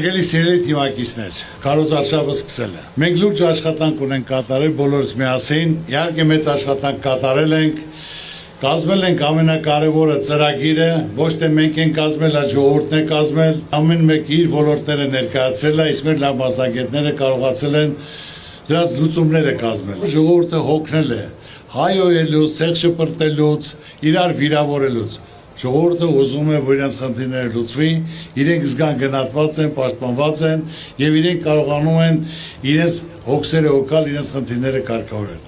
Եկելի սիրելի թիմակիցներ, քարոզարշավը սկսել է։ Մենք լուրջ աշխատանք ունենք կատարել բոլորս միասին, իհարկե մեծ աշխատանք կատարել ենք, կազմել ենք ամենակարևորը ծրագիրը, ոչ թե մենք ենք կազմել, այլ ժողովուրդն է կազմել, ամեն մեկ իր ոլորտները ներկայացրել է, իսկ մեր լավ մասնագետները կարողացել են դրանց լուծումները կազմել։ Ժողովուրդը հոգնել է, հայոյելուց, ցեղ շպրտելուց, իրար վիրավորելուց։ Ժողովուրդը ուզում է, որ իրենց խնդիրները լուծվի, իրենք զգան գնահատված են, պաշտպանված են եւ իրենք կարողանում են իրենց հոգսերը հոգալ, իրենց խնդիրները կարգավորել։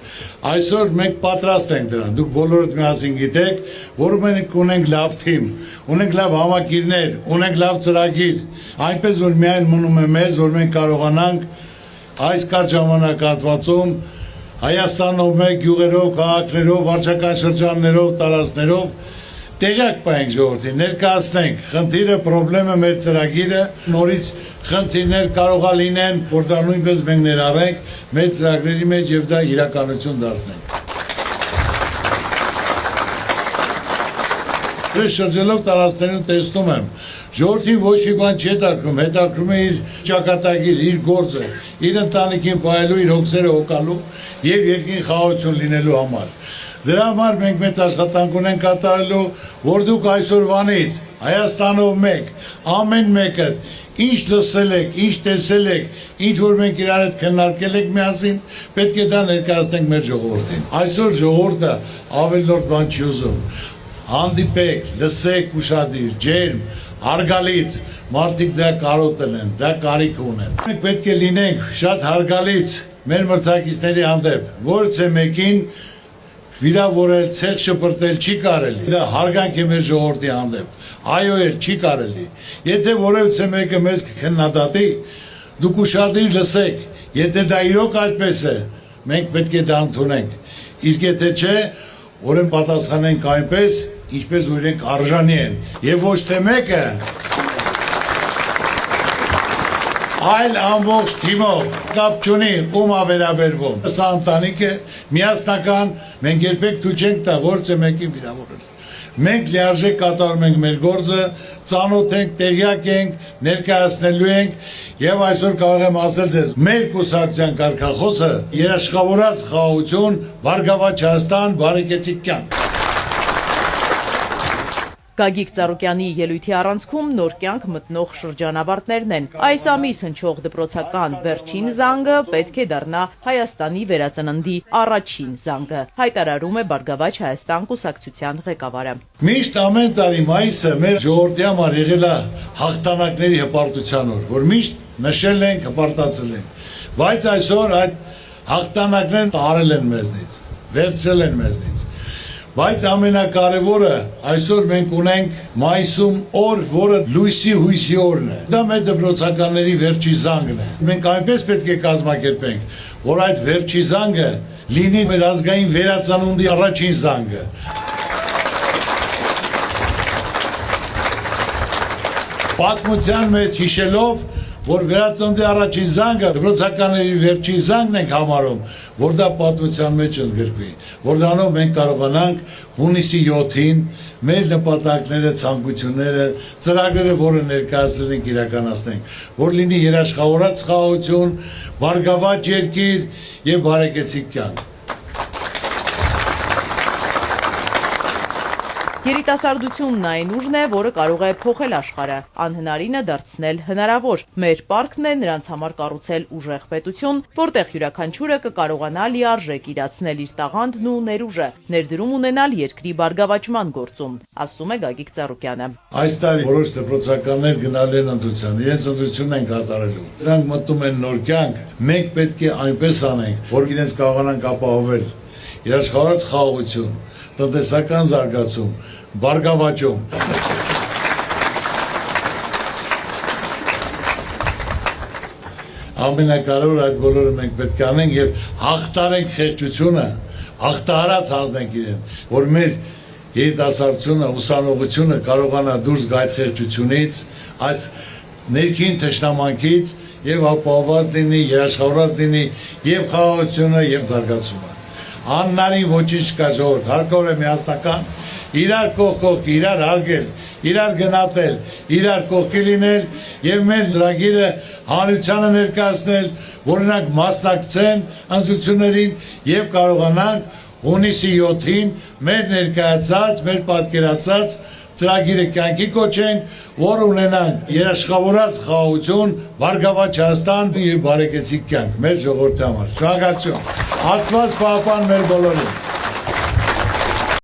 Այսօր մենք պատրաստ ենք դրան։ Դուք բոլորդ միասին գիտեք, որ մենք ունենք լավ թիմ, ունենք լավ համակիրներ, ունենք լավ ծրագիր, այնպես որ միայն մնում է մեզ, որ մենք կարողանանք այս կարճ ժամանակահատվածում Հայաստանով մեկ գյուղերով, քաղաքներով, վարչական շրջաններով, տարածքներով տեղյակ պահենք ժողովրդին, ներկայացնենք խնդիրը, պրոբլեմը, մեր ծրագիրը, նորից խնդիրներ կարող է լինեն, որ դա նույնպես մենք ներառենք մեր ծրագրերի մեջ եւ դա իրականություն դարձնենք։ Ես շրջելով տարածքներում տեսնում եմ, ժողովրդին ոչ մի բան չի հետաքրքրում է իր ճակատագիր, իր գործը, իր ընտանիքին պահելու, իր հոգսերը հոգալու եւ երկրին խաղաղություն լինելու համար։ Դրա համար մենք մեծ աշխատանք ունենք կատարելու, որ դուք այսօրվանից Հայաստանով մեկ, ամեն մեկը ինչ լսել եք, ինչ տեսել եք, ինչ որ մենք իրար հետ քննարկել ենք միասին, պետք է դա ներկայացնենք մեր ժողովրդին։ Այսօր ժողովուրդը ավելորդ բան չի ուզում։ Հանդիպեք, լսեք ուշադիր, ջերմ, հարգալից, մարդիկ դա կարոտել են, դա կարիք ունեն։ Մենք պետք է լինենք շատ հարգալից մեր մրցակիցների հանդեպ, որից է մեկին վիրավորել, ցեղ շպրտել չի կարելի։ Դա հարգանք է մեր ժողովրդի հանդեպ։ Այոյել չի կարելի։ Եթե որևէ մեկը մեզ քննադատի, դուք ուշադիր լսեք։ Եթե դա իրոք այդպես է, մենք պետք է դա ընդունենք։ Իսկ եթե չէ, ուրեմն պատասխանենք այնպես, ինչպես որ իրենք արժանի են։ Եվ ոչ թե մեկը այլ ամբողջ թիմով կապ չունի ում ավերաբերվում։ Սա ընտանիք է, միասնական, մենք երբեք թույլ չենք տա որևէ մեկին վիրավորել։ Մենք լիարժեք կատարում ենք մեր գործը, ծանոթ ենք, տեղյակ ենք, ներկայացնելու ենք եւ այսօր կարող եմ ասել ձեզ, մեր կուսակցության կարգախոսը երաշխավորած խաղաղություն, Բարգավաճ Հայաստան, բարեկեցիկ կյանք։ Գագիկ Ծառուկյանի ելույթի առանցքում նոր կյանք մտնող շրջանավարտներն են։ Այս ամիս հնչող դպրոցական վերջին զանգը պետք է դառնա Հայաստանի վերածննդի առաջին զանգը, հայտարարում է Բարգավաճ Հայաստան կուսակցության ղեկավարը։ Միշտ ամեն տարի մայիսը մեր ժողովրդի համար եղել է հաղթանակների հպարտության օր, որ միշտ նշել ենք, հպարտացել ենք։ Բայց այսօր այդ հաղթանակներն տարել են մեզնից, վերցրել են մեզնից։ Բայց ամենակարևորը այսօր մենք ունենք մայիսում օր, որը լույսի հույսի օրն է։ Դա մեր դպրոցականների վերջի զանգն է։ Մենք այնպես պետք է կազմակերպենք, որ այդ վերջի զանգը լինի մեր ազգային վերածնունդի առաջին զանգը։ Պատմության մեջ հիշելով, որ վերածննդի առաջին զանգը դպրոցականների վերջին զանգն ենք համարում, որ դա պատմության մեջ ընդգրկվի, որ դրանով մենք կարողանանք հունիսի 7-ին մեր նպատակները, ցանկությունները, ծրագրերը, որը ներկայացրել ենք իրականացնենք, որ լինի երաշխավորած խաղաղություն, բարգավաճ երկիր եւ բարեկեցիկ կյանք։ Երիտասարդությունն այն ուժն է, որը կարող է փոխել աշխարհը, անհնարինը դարձնել հնարավոր։ Մեր պարտքն է նրանց համար կառուցել ուժեղ պետություն, որտեղ յուրաքանչյուրը կկարողանա լիարժեք իրացնել իր տաղանդն ու ներուժը, ներդրում ունենալ երկրի բարգավաճման գործում, ասում է Գագիկ Ծառուկյանը։ Այս տարի որոշ դպրոցականներ գնալու են ընտրության, իրենց ընտրությունն են կատարելու։ Նրանք մտնում են նոր կյանք, մենք պետք է այնպես անենք, որ իրենց կարողանանք ապահովել երաշխավորած խաղաղություն, տնտեսական զարգացում, բարգավաճում։ Ամենակարևորը այդ բոլորը մենք պետք է անենք եւ հաղթարենք խեղճությունը, հաղթահարած հանձնենք իրեն, որ մեր երիտասարդությունը, ուսանողությունը կարողանա դուրս գա այդ խեղճությունից, այս ներքին թշնամանքից եւ ապահովված լինի, երաշխավորած լինի եւ խաղաղությունը եւ զարգացումը։ Աննարին ոչինչ կա ժողովուրդ, հարկավոր է միասնական իրար կողք, իրար հարգել, իրար գնահատել, իրար կողքի լինել եւ մեր ծրագիրը հանրությանը ներկայացնել, որ նրանք մասնակցեն ընտրություններին եւ կարողանանք հունիսի 7-ին մեր ներկայացած, մեր պատկերացած ծրագիրը կյանքի կոչենք, որ ունենանք երաշխավորած խաղաղություն, բարգավաճ Հայաստան եւ բարեկեցիկ կյանք մեր ժողովրդի համար։ Շնորհակալություն։ Աստված պահապան մեր բոլորին։